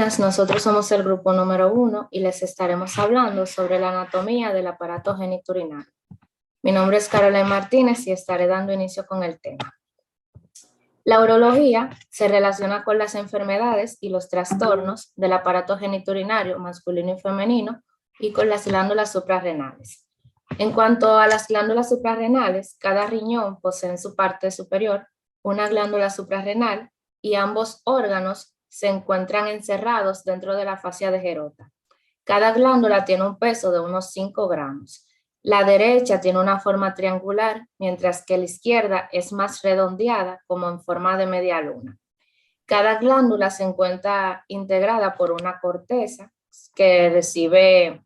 Buenas, nosotros somos el grupo número 1 y les estaremos hablando sobre la anatomía del aparato genitourinario. Mi nombre es Caroline Martínez y estaré dando inicio con el tema. La urología se relaciona con las enfermedades y los trastornos del aparato genitourinario masculino y femenino y con las glándulas suprarrenales. En cuanto a las glándulas suprarrenales, cada riñón posee en su parte superior una glándula suprarrenal y ambos órganos se encuentran encerrados dentro de la fascia de Gerota. Cada glándula tiene un peso de unos 5 gramos. La derecha tiene una forma triangular, mientras que la izquierda es más redondeada, como en forma de media luna. Cada glándula se encuentra integrada por una corteza que recibe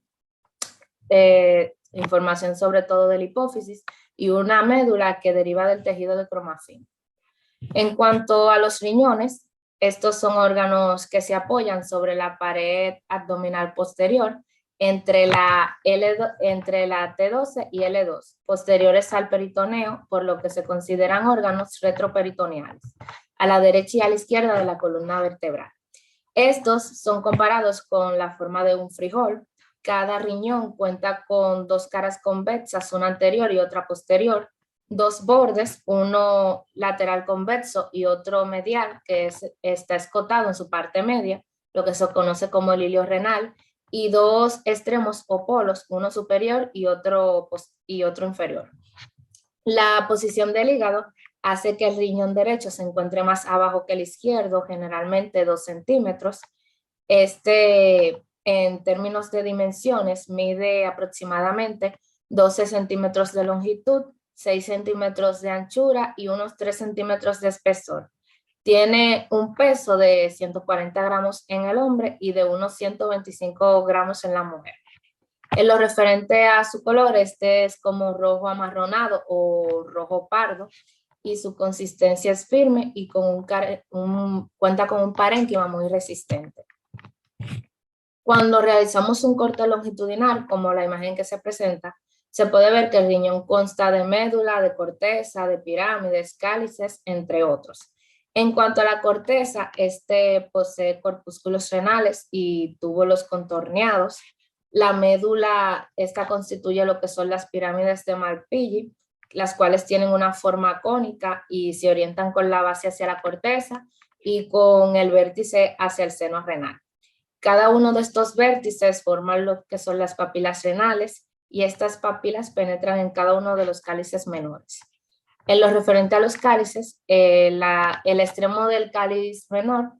información sobre todo de la hipófisis y una médula que deriva del tejido de cromafín. En cuanto a los riñones, estos son órganos que se apoyan sobre la pared abdominal posterior entre la T12 y L2, posteriores al peritoneo, por lo que se consideran órganos retroperitoneales, a la derecha y a la izquierda de la columna vertebral. Estos son comparados con la forma de un frijol. Cada riñón cuenta con 2 caras convexas, una anterior y otra posterior, 2 bordes, uno lateral convexo y otro medial, que está escotado en su parte media, lo que se conoce como el ilio renal, y 2 extremos o polos, uno superior y otro inferior. La posición del hígado hace que el riñón derecho se encuentre más abajo que el izquierdo, generalmente 2 centímetros. En términos de dimensiones, mide aproximadamente 12 centímetros de longitud, 6 centímetros de anchura y unos 3 centímetros de espesor. Tiene un peso de 140 gramos en el hombre y de unos 125 gramos en la mujer. En lo referente a su color, este es como rojo amarronado o rojo pardo y su consistencia es firme y cuenta con un parénquima muy resistente. Cuando realizamos un corte longitudinal, como la imagen que se presenta, se puede ver que el riñón consta de médula, de corteza, de pirámides, cálices, entre otros. En cuanto a la corteza, posee corpúsculos renales y túbulos contorneados. La médula, esta constituye lo que son las pirámides de Malpighi, las cuales tienen una forma cónica y se orientan con la base hacia la corteza y con el vértice hacia el seno renal. Cada uno de estos vértices forman lo que son las papilas renales y estas papilas penetran en cada uno de los cálices menores. En lo referente a los cálices, el extremo del cáliz menor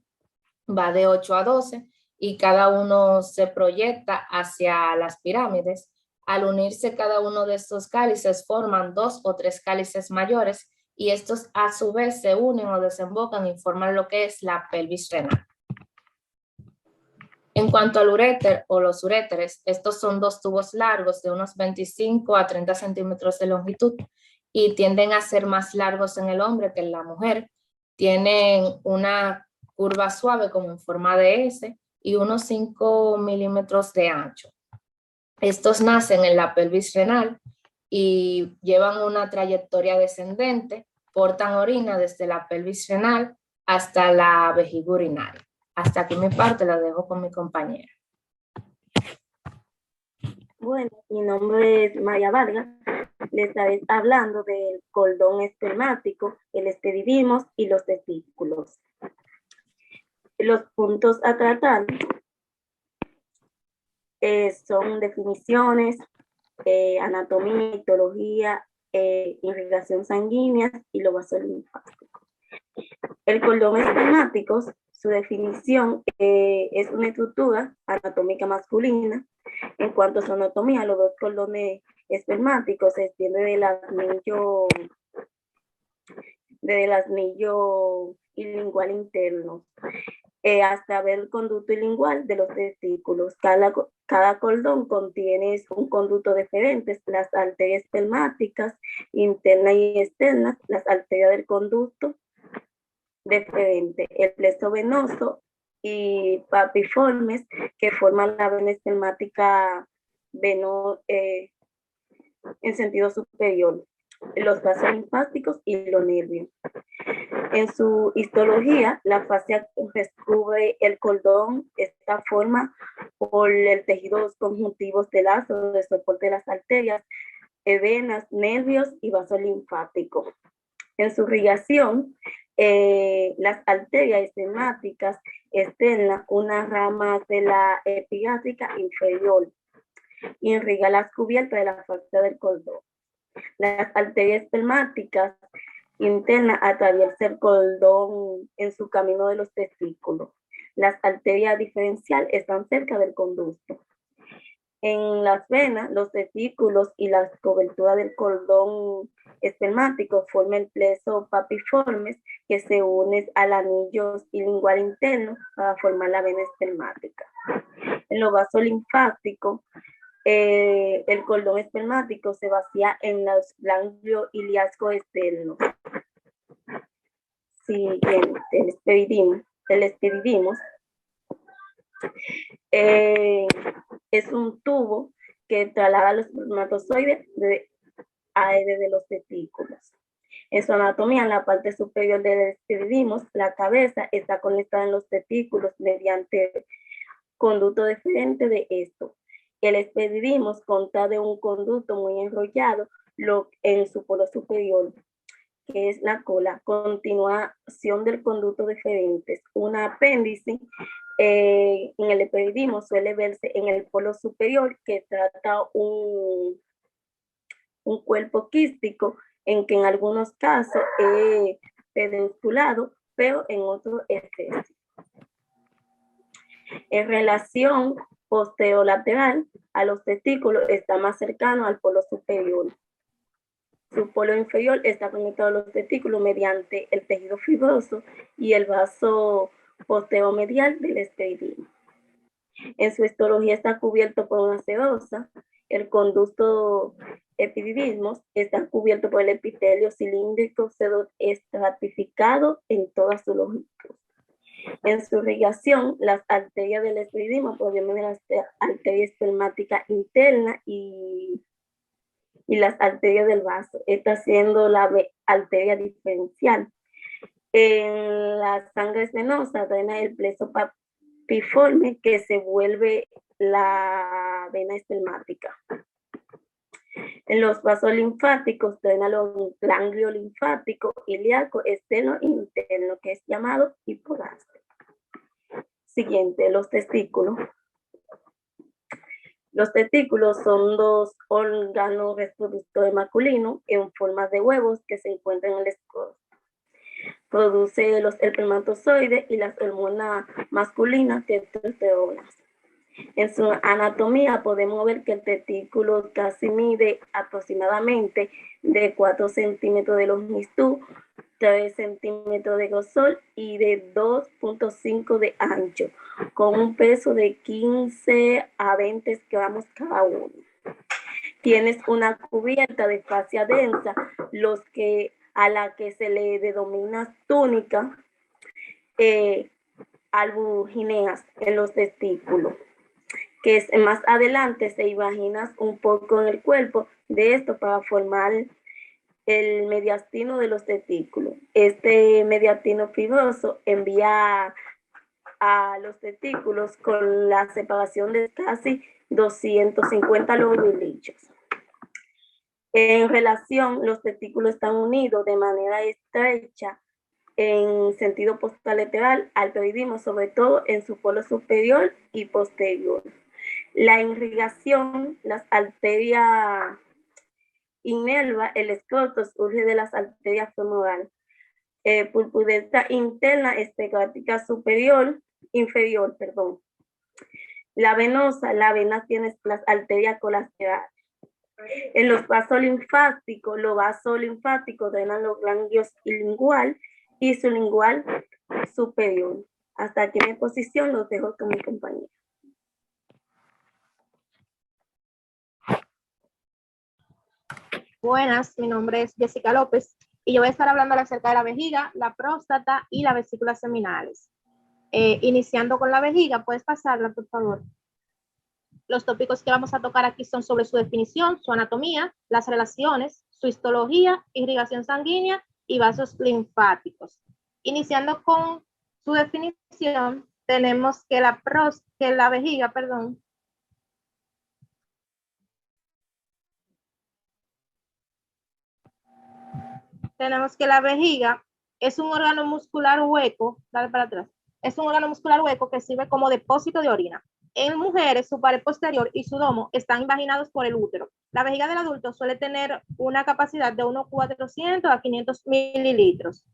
va de 8 a 12 y cada uno se proyecta hacia las pirámides. Al unirse cada uno de estos cálices forman 2 o 3 cálices mayores y estos a su vez se unen o desembocan y forman lo que es la pelvis renal. En cuanto al uréter o los uréteres, estos son 2 tubos largos de unos 25 a 30 centímetros de longitud y tienden a ser más largos en el hombre que en la mujer. Tienen una curva suave como en forma de S y unos 5 milímetros de ancho. Estos nacen en la pelvis renal y llevan una trayectoria descendente, portan orina desde la pelvis renal hasta la vejiga urinaria. Hasta aquí mi parte, la dejo con mi compañera. Bueno, mi nombre es Maya Vargas. Les estaré hablando del cordón espermático, el epididimos y los testículos. Los puntos a tratar son definiciones, anatomía, histología, irrigación sanguínea y los vasos linfáticos. El cordón espermático, su definición es una estructura anatómica masculina. En cuanto a su anatomía, los 2 cordones espermáticos se extienden desde el anillo ilingual interno hasta ver el conducto ilingual de los testículos. Cada cordón contiene un conducto diferente, las arterias espermáticas internas y externas, las arterias del conducto diferente, el plexo venoso y papiformes que forman la vena espermática en sentido superior. los vasos linfáticos y los nervios. En su histología, la fascia recubre el cordón, esta forma por el tejido conjuntivos de lazo de soporte de las arterias, venas, nervios y vasos linfáticos. En su irrigación, las arterias esquemáticas externas, una rama de la epigástrica inferior, y irriga las cubiertas de la fascia del cordón. Las arterias espermáticas internas atraviesan el cordón en su camino de los testículos. Las arterias diferenciales están cerca del conducto. En las venas, los testículos y las coberturas del cordón espermático forman el pleso papiformes que se une al anillo lingual interno para formar la vena espermática. En los vasos linfáticos, el cordón espermático se vacía en los ganglios ilíacos externos. Siguiente, el esperidimo. Es un tubo que traslada los espermatozoides desde los testículos. En su anatomía, en la parte superior del esperidimo, la cabeza está conectada en los testículos mediante conducto deferente de esto. El esperidimo consta de un conducto muy enrollado en su polo superior, que es la cola, continuación del conducto deferente. Un apéndice en el esperidimo suele verse en el polo superior, que trata un cuerpo quístico, en que en algunos casos es pedunculado, pero en otros es fértil. En relación posterolateral a los testículos, está más cercano al polo superior. Su polo inferior está conectado a los testículos mediante el tejido fibroso y el vaso posteromedial del esperidimo. En su histología está cubierto por una sedosa. El conducto epididismos está cubierto por el epitelio cilíndrico estratificado en toda su longitud. En su irrigación, las arterias del esperidimo provienen de las arterias espermáticas internas y las arterias del vaso, esta siendo la arteria diferencial. En la sangre venosa drena el pleso papiforme, que se vuelve la vena espermática. En los vasos linfáticos drena los ganglios linfáticos ilíaco externo e interno, que es llamado hipogastrio. Siguiente, los testículos. Los testículos son dos órganos reproductores masculinos en forma de huevos que se encuentran en el escroto. Produce los espermatozoides y las hormonas masculinas testosterona. En su anatomía podemos ver que el testículo casi mide aproximadamente de 4 centímetros de longitud, 3 centímetros de grosor y de 2.5 de ancho, con un peso de 15 a 20 gramos cada uno. Tienes una cubierta de fascia densa, a la que se le denomina túnica albugineas en los testículos, que es, más adelante se imaginas un poco en el cuerpo de esto para formar el mediastino de los testículos. Este mediastino fibroso envía a los testículos con la separación de casi 250 lobulillos. En relación, los testículos están unidos de manera estrecha en sentido posterolateral al esperidimo, sobre todo en su polo superior y posterior. La irrigación, las arterias inerva el escroto, surge de las arterias femorales. Purpureta interna estegmática inferior. La vena tiene las arterias colaterales. En los vasos linfáticos drenan los ganglios lingual y su lingual superior. Hasta aquí mi exposición, los dejo con mi compañera. Buenas, mi nombre es Jessica López y yo voy a estar hablando acerca de la vejiga, la próstata y las vesículas seminales. Iniciando con la vejiga, ¿puedes pasarla, por favor? Los tópicos que vamos a tocar aquí son sobre su definición, su anatomía, las relaciones, su histología, irrigación sanguínea y vasos linfáticos. Iniciando con su definición, tenemos que la vejiga, tenemos que la vejiga es un órgano muscular hueco, dale para atrás, es un órgano muscular hueco que sirve como depósito de orina. En mujeres, su pared posterior y su domo están invaginados por el útero. La vejiga del adulto suele tener una capacidad de unos 400 a 500 mililitros.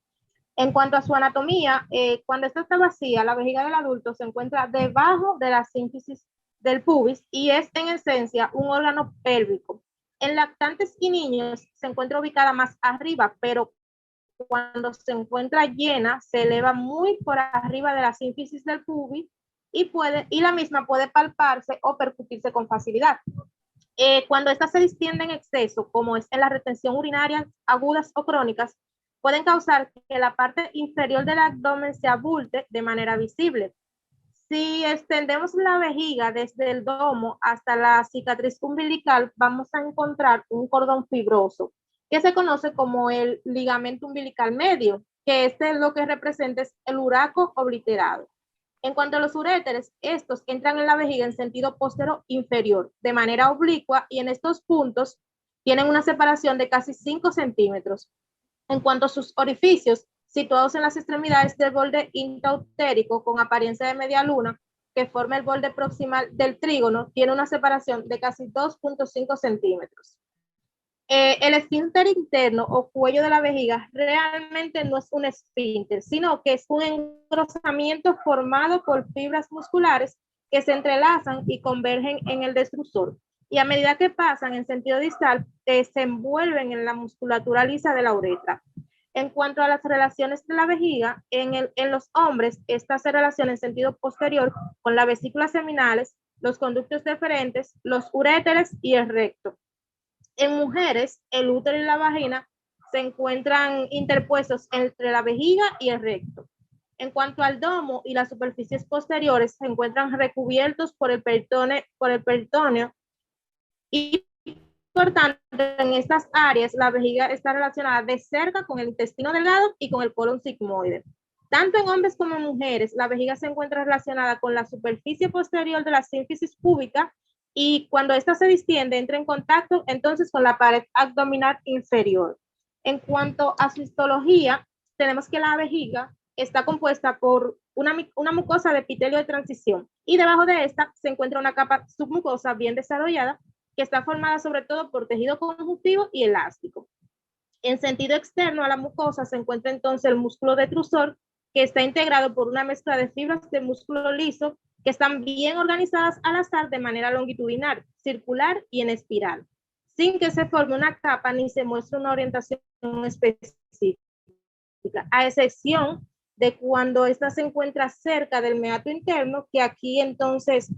En cuanto a su anatomía, cuando esta está vacía, la vejiga del adulto se encuentra debajo de la sínfisis del pubis y es en esencia un órgano pélvico. En lactantes y niños se encuentra ubicada más arriba, pero cuando se encuentra llena, se eleva muy por arriba de la sínfisis del pubis y la misma puede palparse o percutirse con facilidad. Cuando esta se distiende en exceso, como es en la retención urinaria agudas o crónicas, pueden causar que la parte inferior del abdomen se abulte de manera visible. Si extendemos la vejiga desde el domo hasta la cicatriz umbilical, vamos a encontrar un cordón fibroso que se conoce como el ligamento umbilical medio, que lo que representa es el uraco obliterado. En cuanto a los uréteres, estos entran en la vejiga en sentido posterior inferior, de manera oblicua, y en estos puntos tienen una separación de casi 5 centímetros. En cuanto a sus orificios, situados en las extremidades del borde intrautérico con apariencia de media luna, que forma el borde proximal del trígono, tiene una separación de casi 2.5 centímetros. El esfínter interno o cuello de la vejiga realmente no es un esfínter, sino que es un engrosamiento formado por fibras musculares que se entrelazan y convergen en el destrusor. Y a medida que pasan en sentido distal, se envuelven en la musculatura lisa de la uretra. En cuanto a las relaciones de la vejiga, en los hombres, estas se relacionan en sentido posterior con las vesículas seminales, los conductos deferentes, los uréteres y el recto. En mujeres, el útero y la vagina se encuentran interpuestos entre la vejiga y el recto. En cuanto al domo y las superficies posteriores, se encuentran recubiertos por el peritoneo y, por tanto, en estas áreas la vejiga está relacionada de cerca con el intestino delgado y con el colon sigmoide. Tanto en hombres como en mujeres, la vejiga se encuentra relacionada con la superficie posterior de la sínfisis púbica y cuando ésta se distiende, entra en contacto entonces con la pared abdominal inferior. En cuanto a su histología, tenemos que la vejiga está compuesta por una mucosa de epitelio de transición y debajo de esta se encuentra una capa submucosa bien desarrollada que está formada sobre todo por tejido conjuntivo y elástico. En sentido externo a la mucosa se encuentra entonces el músculo detrusor, que está integrado por una mezcla de fibras de músculo liso que están bien organizadas al azar de manera longitudinal, circular y en espiral, sin que se forme una capa ni se muestre una orientación específica, a excepción de cuando ésta se encuentra cerca del meato interno, que aquí entonces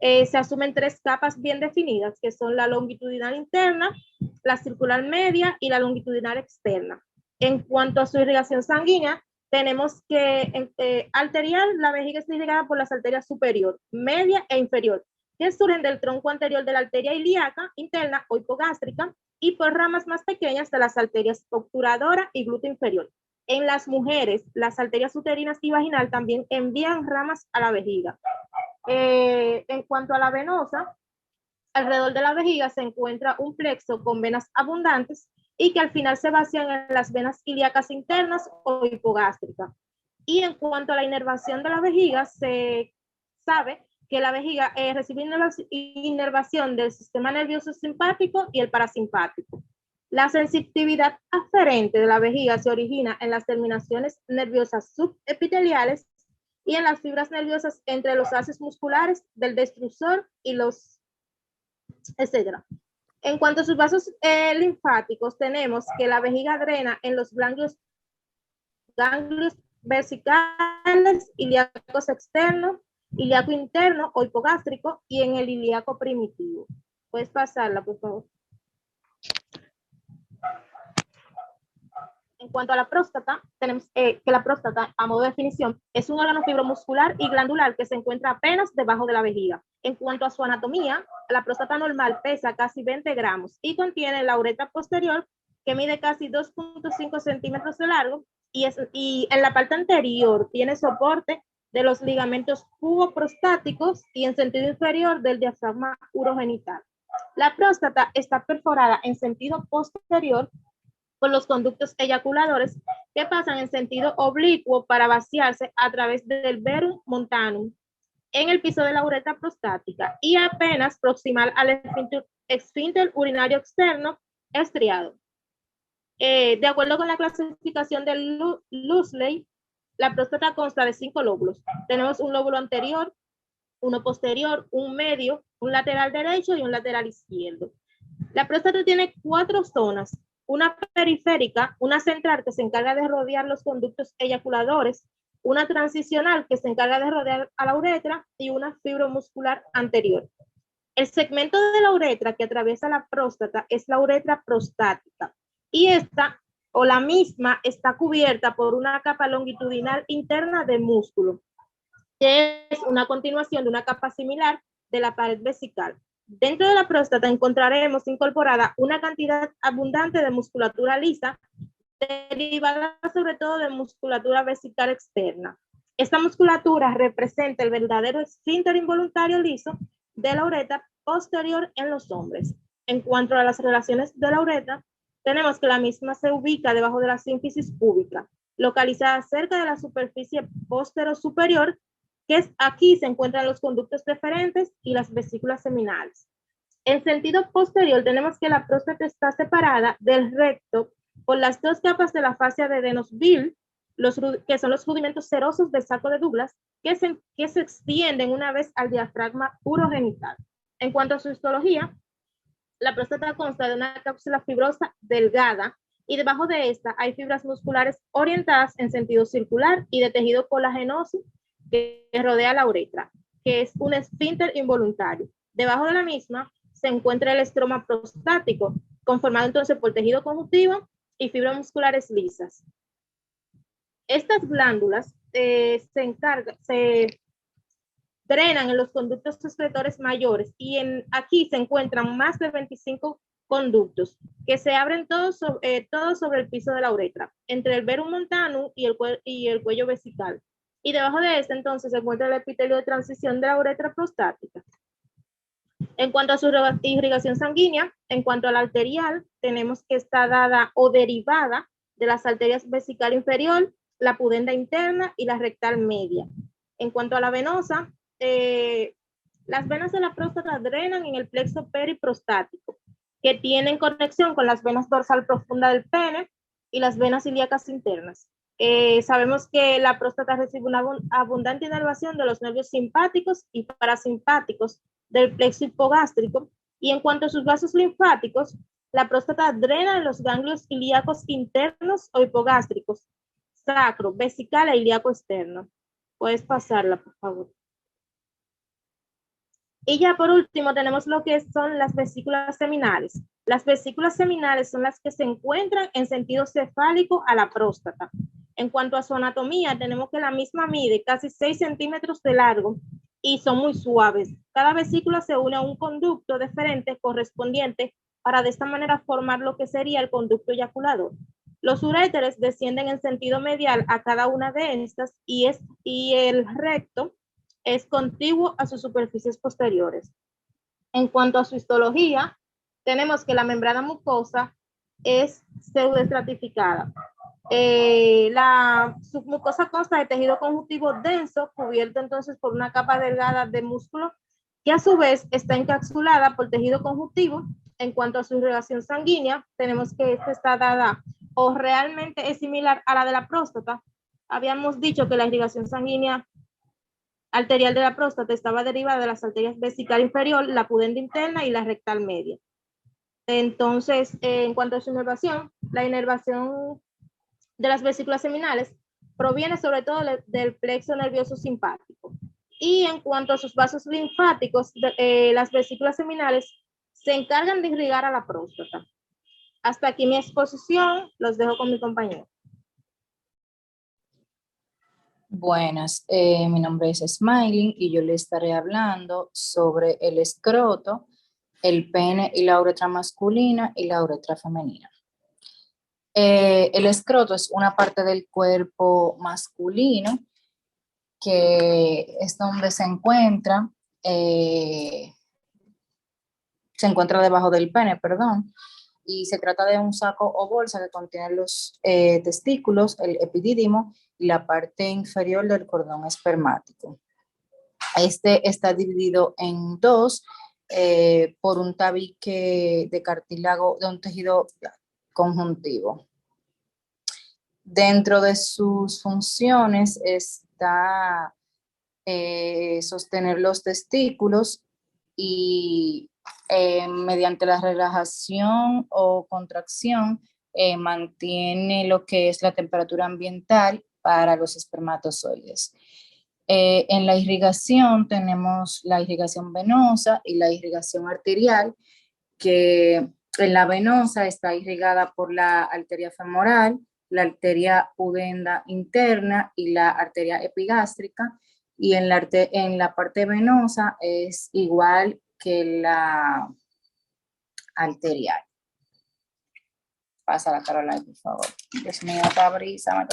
se asumen 3 capas bien definidas, que son la longitudinal interna, la circular media y la longitudinal externa. En cuanto a su irrigación sanguínea, tenemos que arterial, la vejiga está irrigada por las arterias superior, media e inferior, que surgen del tronco anterior de la arteria ilíaca interna o hipogástrica y por ramas más pequeñas de las arterias obturadora y glúteo inferior. En las mujeres, las arterias uterinas y vaginal también envían ramas a la vejiga. En cuanto a la venosa, alrededor de la vejiga se encuentra un plexo con venas abundantes y que al final se vacían en las venas ilíacas internas o hipogástricas. Y en cuanto a la inervación de la vejiga, se sabe que la vejiga recibe inervación del sistema nervioso simpático y el parasimpático. La sensitividad aferente de la vejiga se origina en las terminaciones nerviosas subepiteliales y en las fibras nerviosas entre los haces musculares del destrusor y los etcétera. En cuanto a sus vasos linfáticos, tenemos que la vejiga drena en los ganglios vesicales, ilíacos externos, ilíaco interno o hipogástrico y en el ilíaco primitivo. Puedes pasarla, por favor. En cuanto a la próstata, tenemos que la próstata, a modo de definición, es un órgano fibromuscular y glandular que se encuentra apenas debajo de la vejiga. En cuanto a su anatomía, la próstata normal pesa casi 20 gramos y contiene la uretra posterior que mide casi 2.5 centímetros de largo y en la parte anterior tiene soporte de los ligamentos puboprostáticos y en sentido inferior del diafragma urogenital. La próstata está perforada en sentido posterior por los conductos eyaculadores que pasan en sentido oblicuo para vaciarse a través del verum montanum en el piso de la uretra prostática y apenas proximal al esfínter urinario externo estriado. De acuerdo con la clasificación de Lusley, la próstata consta de 5 lóbulos. Tenemos un lóbulo anterior, uno posterior, un medio, un lateral derecho y un lateral izquierdo. La próstata tiene 4 zonas, una periférica, una central que se encarga de rodear los conductos eyaculadores, una transicional que se encarga de rodear a la uretra y una fibromuscular anterior. El segmento de la uretra que atraviesa la próstata es la uretra prostática y esta o la misma está cubierta por una capa longitudinal interna de músculo, que es una continuación de una capa similar de la pared vesical. Dentro de la próstata encontraremos incorporada una cantidad abundante de musculatura lisa, derivada sobre todo de musculatura vesical externa. Esta musculatura representa el verdadero esfínter involuntario liso de la uretra posterior en los hombres. En cuanto a las relaciones de la uretra, tenemos que la misma se ubica debajo de la sínfisis púbica, localizada cerca de la superficie posterior-superior, que es aquí se encuentran los conductos deferentes y las vesículas seminales. En sentido posterior tenemos que la próstata está separada del recto por las 2 capas de la fascia de Denosville, que son los rudimentos serosos del saco de Douglas, que se extienden una vez al diafragma urogenital. En cuanto a su histología, la próstata consta de una cápsula fibrosa delgada y debajo de esta hay fibras musculares orientadas en sentido circular y de tejido colagenoso que rodea la uretra, que es un esfínter involuntario. Debajo de la misma se encuentra el estroma prostático, conformado entonces por tejido conjuntivo y fibras musculares lisas. Estas glándulas se drenan en los conductos excretores mayores y aquí se encuentran más de 25 conductos que se abren todos sobre el piso de la uretra, entre el verum montanum y el cuello vesical. Y debajo de este entonces se encuentra el epitelio de transición de la uretra prostática. En cuanto a su irrigación sanguínea, en cuanto a la arterial, tenemos que está dada o derivada de las arterias vesical inferior, la pudenda interna y la rectal media. En cuanto a la venosa, las venas de la próstata drenan en el plexo periprostático, que tienen conexión con las venas dorsal profunda del pene y las venas ilíacas internas. Sabemos que la próstata recibe una abundante inervación de los nervios simpáticos y parasimpáticos del plexo hipogástrico, y en cuanto a sus vasos linfáticos, la próstata drena en los ganglios ilíacos internos o hipogástricos, sacro, vesical e ilíaco externo. Puedes pasarla, por favor. Y ya por último tenemos lo que son las vesículas seminales. Las vesículas seminales son las que se encuentran en sentido cefálico a la próstata. En cuanto a su anatomía, tenemos que la misma mide casi 6 centímetros de largo y son muy suaves. Cada vesícula se une a un conducto deferente correspondiente para de esta manera formar lo que sería el conducto eyaculador. Los uréteres descienden en sentido medial a cada una de estas y el recto es contiguo a sus superficies posteriores. En cuanto a su histología, tenemos que la membrana mucosa es pseudoestratificada. La submucosa consta de tejido conjuntivo denso, cubierto entonces por una capa delgada de músculo, que a su vez está encapsulada por tejido conjuntivo. En cuanto a su irrigación sanguínea, tenemos que esta está dada o realmente es similar a la de la próstata. Habíamos dicho que la irrigación sanguínea arterial de la próstata estaba derivada de las arterias vesical inferior, la pudenda interna y la rectal media. Entonces, en cuanto a su inervación, la inervación de las vesículas seminales proviene sobre todo del plexo nervioso simpático. Y en cuanto a sus vasos linfáticos, las vesículas seminales se encargan de irrigar a la próstata. Hasta aquí mi exposición, los dejo con mi compañero. Buenas, mi nombre es Smiling y yo le estaré hablando sobre el escroto, el pene y la uretra masculina y la uretra femenina. El escroto es una parte del cuerpo masculino que es donde se encuentra debajo del pene, perdón, y se trata de un saco o bolsa que contiene los testículos, el epidídimo y la parte inferior del cordón espermático. Este está dividido en dos por un tabique de cartílago de un tejido conjuntivo. Dentro de sus funciones está sostener los testículos y mediante la relajación o contracción mantiene lo que es la temperatura ambiental para los espermatozoides. En la irrigación tenemos la irrigación venosa y la irrigación arterial, que en la venosa está irrigada por la arteria femoral, la arteria pudenda interna y la arteria epigástrica, y en la parte venosa es igual que la arterial. Pasa la Caroline, por favor. Dios mío, esta brisa.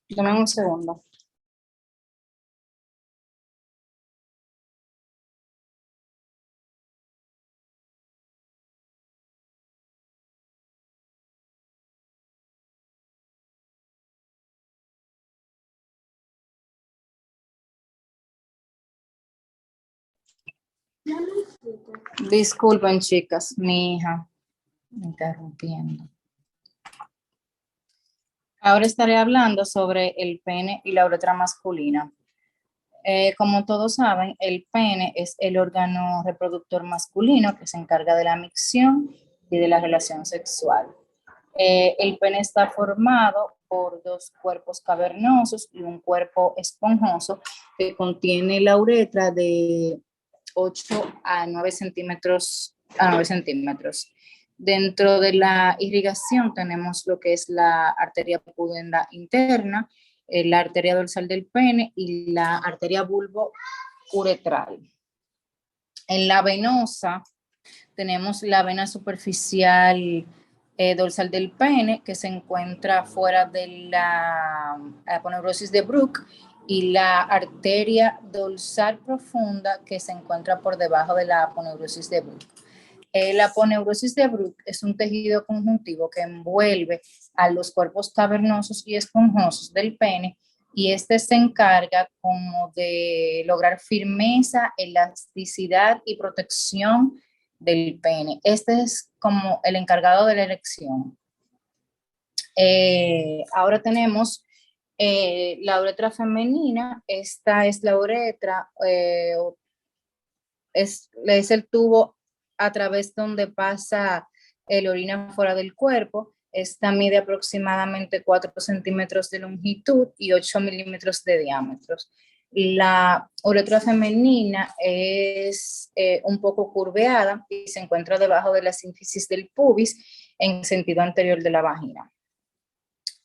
Dame un segundo. Disculpen, chicas, mi hija interrumpiendo. Ahora estaré hablando sobre el pene y la uretra masculina. Como todos saben, el pene es el órgano reproductor masculino que se encarga de la micción y de la relación sexual. El pene está formado por dos cuerpos cavernosos y un cuerpo esponjoso que contiene la uretra de 8 a 9 centímetros. Dentro de la irrigación tenemos lo que es la arteria pudenda interna, la arteria dorsal del pene y la arteria bulbo-uretral. En la venosa tenemos la vena superficial dorsal del pene, que se encuentra fuera de la aponeurosis de Bruch, y la arteria dorsal profunda, que se encuentra por debajo de la aponeurosis de Bruch. La aponeurosis de Bruch es un tejido conjuntivo que envuelve a los cuerpos cavernosos y esponjosos del pene, y este se encarga como de lograr firmeza, elasticidad y protección del pene. Este es como el encargado de la erección. Ahora tenemos la uretra femenina. Esta es la uretra, es el tubo a través donde pasa la orina fuera del cuerpo. Esta mide aproximadamente 4 centímetros de longitud y 8 milímetros de diámetro. La uretra femenina es un poco curveada y se encuentra debajo de la sínfisis del pubis en sentido anterior de la vagina.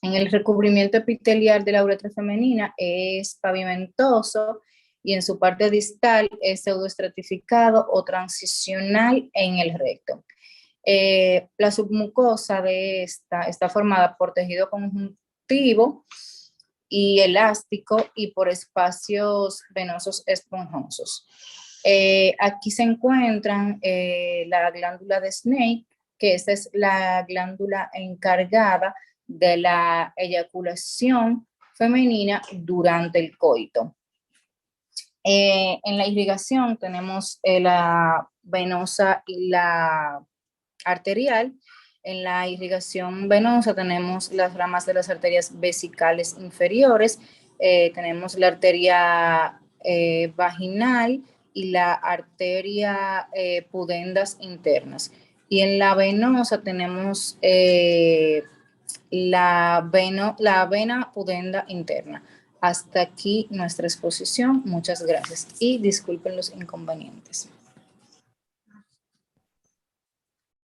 En el recubrimiento epitelial de la uretra femenina es pavimentoso y en su parte distal es pseudoestratificado o transicional en el recto. La submucosa de esta está formada por tejido conjuntivo y elástico y por espacios venosos esponjosos. Aquí se encuentran la glándula de Snake, que esta es la glándula encargada de la eyaculación femenina durante el coito. En la irrigación tenemos la venosa y la arterial. En la irrigación venosa tenemos las ramas de las arterias vesicales inferiores, tenemos la arteria vaginal y la arteria pudendas internas. Y en la venosa tenemos la vena pudenda interna. Hasta aquí nuestra exposición. Muchas gracias y disculpen los inconvenientes.